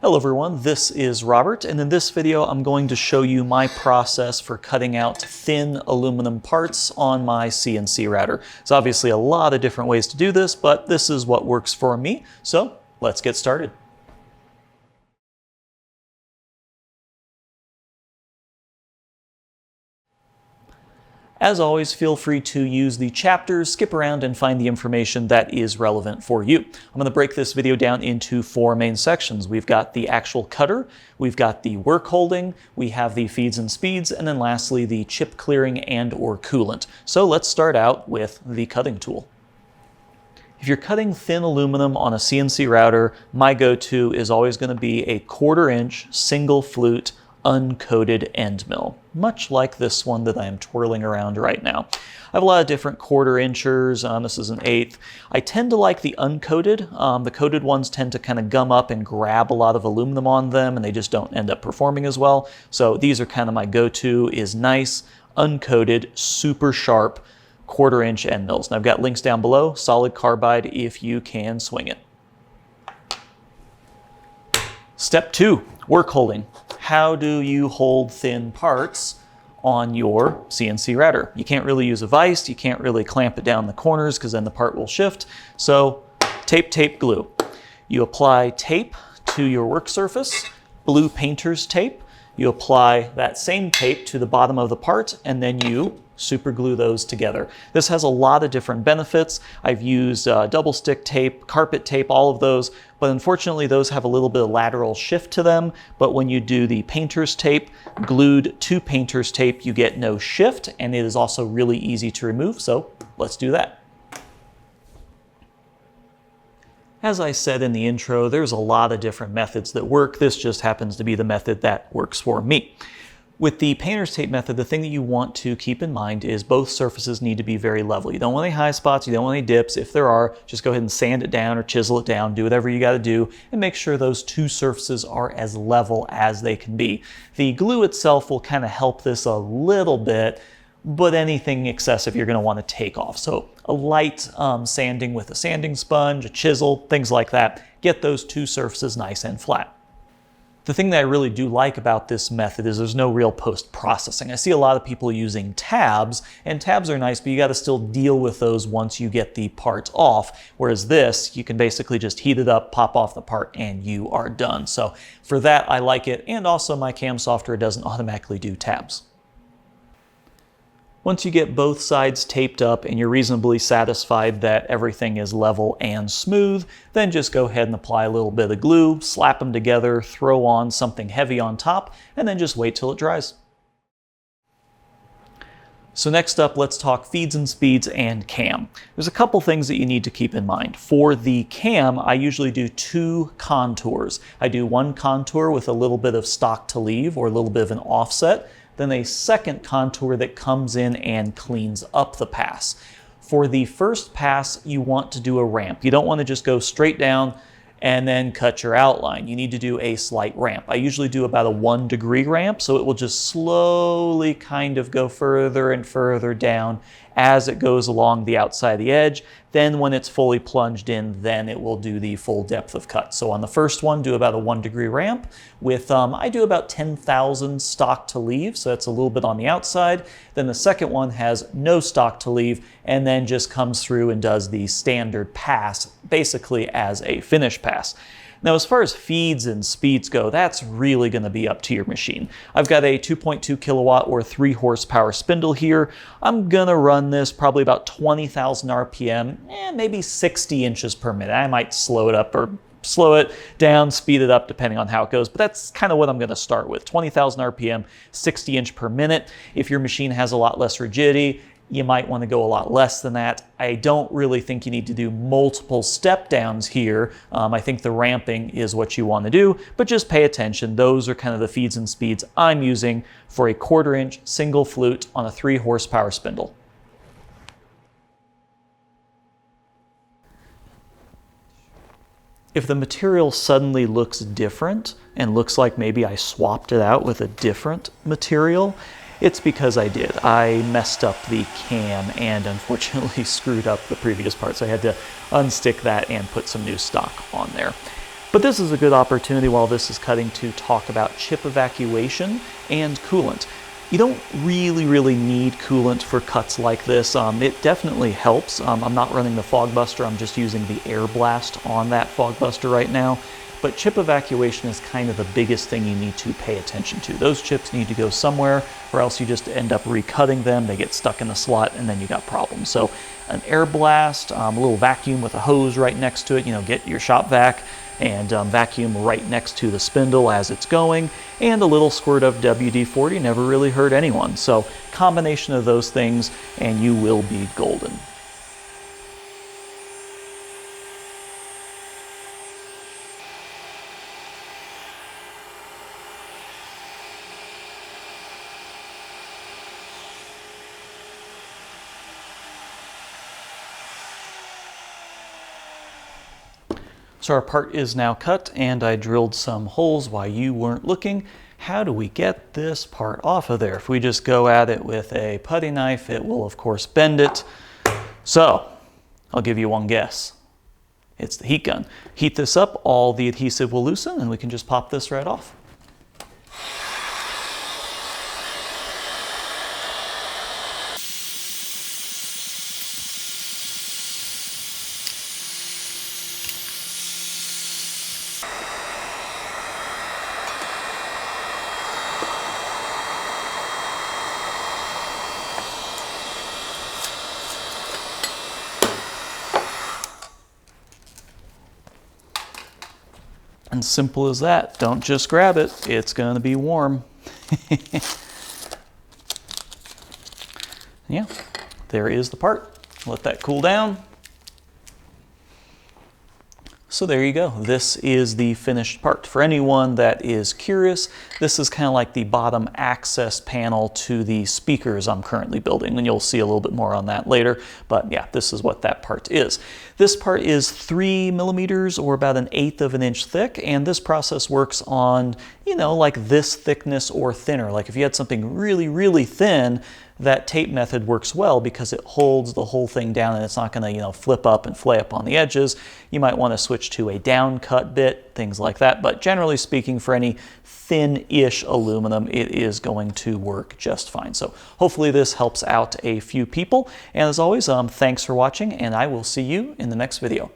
Hello everyone, this is Robert, and in this video I'm going to show you my process for cutting out thin aluminum parts on my CNC router. There's obviously a lot of different ways to do this, but this is what works for me, so let's get started. As always, feel free to use the chapters, skip around, and find the information that is relevant for you. I'm going to break this video down into 4 main sections. We've got the actual cutter, we've got the work holding, we have the feeds and speeds, and then lastly the chip clearing and or coolant. So let's start out with the cutting tool. If you're cutting thin aluminum on a CNC router, my go-to is always going to be a 1/4 inch single flute uncoated end mill, much like this one that I am twirling around right now. I have a lot of different 1/4 inchers. This is an 1/8. I tend to like the uncoated. The coated ones tend to kind of gum up and grab a lot of aluminum on them, and they just don't end up performing as well. So these are kind of my go-to, is nice, uncoated, super sharp 1/4 inch end mills. And I've got links down below, solid carbide if you can swing it. Step 2, work holding. How do you hold thin parts on your CNC router? You can't really use a vise, you can't really clamp it down the corners because then the part will shift. So tape, tape, glue. You apply tape to your work surface, blue painter's tape. You apply that same tape to the bottom of the part, and then you super glue those together. This has a lot of different benefits. I've used double stick tape, carpet tape, all of those, but unfortunately those have a little bit of lateral shift to them. But when you do the painter's tape glued to painter's tape, you get no shift, and it is also really easy to remove. So let's do that. As I said in the intro, there's a lot of different methods that work. This just happens to be the method that works for me. With the painter's tape method, the thing that you want to keep in mind is both surfaces need to be very level. You don't want any high spots, you don't want any dips. If there are, just go ahead and sand it down or chisel it down, do whatever you got to do, and make sure those two surfaces are as level as they can be. The glue itself will kind of help this a little bit, but anything excessive you're going to want to take off. So a light sanding with a sanding sponge, a chisel, things like that. Get those two surfaces nice and flat. The thing that I really do like about this method is there's no real post-processing. I see a lot of people using tabs, and tabs are nice, but you got to still deal with those once you get the part off. Whereas this, you can basically just heat it up, pop off the part, and you are done. So for that, I like it. And also my CAM software doesn't automatically do tabs. Once you get both sides taped up and you're reasonably satisfied that everything is level and smooth, then just go ahead and apply a little bit of glue, slap them together, throw on something heavy on top, and then just wait till it dries. So next up, let's talk feeds and speeds and cam. There's a couple things that you need to keep in mind. For the cam, I usually do 2 contours. I do one contour with a little bit of stock to leave or a little bit of an offset, then a second contour that comes in and cleans up the pass. For the first pass, you want to do a ramp. You don't want to just go straight down and then cut your outline. You need to do a slight ramp. I usually do about a 1 degree ramp, so it will just slowly kind of go further and further down as it goes along the outside of the edge. Then when it's fully plunged in, then it will do the full depth of cut. So on the first one, do about a 1 degree ramp with, I do about 10,000 stock to leave, so that's a little bit on the outside. Then the second one has no stock to leave and then just comes through and does the standard pass, basically as a finish pass. Now, as far as feeds and speeds go, that's really going to be up to your machine. I've got a 2.2 kilowatt or 3 horsepower spindle here. I'm going to run this probably about 20,000 RPM, maybe 60 inches per minute. I might slow it up or slow it down, speed it up, depending on how it goes. But that's kind of what I'm going to start with. 20,000 RPM, 60 inch per minute. If your machine has a lot less rigidity, you might want to go a lot less than that. I don't really think you need to do multiple step downs here. I think the ramping is what you want to do, but just pay attention. Those are kind of the feeds and speeds I'm using for a 1/4 inch single flute on a 3 horsepower spindle. If the material suddenly looks different and looks like maybe I swapped it out with a different material, it's because I did. I messed up the cam and unfortunately screwed up the previous part, so I had to unstick that and put some new stock on there. But this is a good opportunity while this is cutting to talk about chip evacuation and coolant. You don't really need coolant for cuts like this. It definitely helps. I'm not running the fog buster, I'm just using the air blast on that fog buster right now. But chip evacuation is kind of the biggest thing you need to pay attention to. Those chips need to go somewhere, or else you just end up recutting them, they get stuck in the slot, and then you got problems. So an air blast, a little vacuum with a hose right next to it, get your shop vac and vacuum right next to the spindle as it's going, and a little squirt of WD-40 never really hurt anyone. So combination of those things and you will be golden. So our part is now cut, and I drilled some holes while you weren't looking. How do we get this part off of there? If we just go at it with a putty knife, it will of course bend it. So I'll give you one guess. It's the heat gun. Heat this up, all the adhesive will loosen, and we can just pop this right off. And simple as that. Don't just grab it, it's going to be warm. Yeah, there is the part. Let that cool down. So there you go. This is the finished part. For anyone that is curious, this is kind of like the bottom access panel to the speakers I'm currently building, and you'll see a little bit more on that later. But yeah, this is what that part is. This part is 3 millimeters or about 1/8 of an inch thick, and this process works on, like this thickness or thinner. Like if you had something really thin, that tape method works well because it holds the whole thing down and it's not going to, flip up and flay up on the edges. You might want to switch to a down cut bit, things like that. But generally speaking, for any thin-ish aluminum, it is going to work just fine. So hopefully this helps out a few people. And as always, thanks for watching, and I will see you in the next video.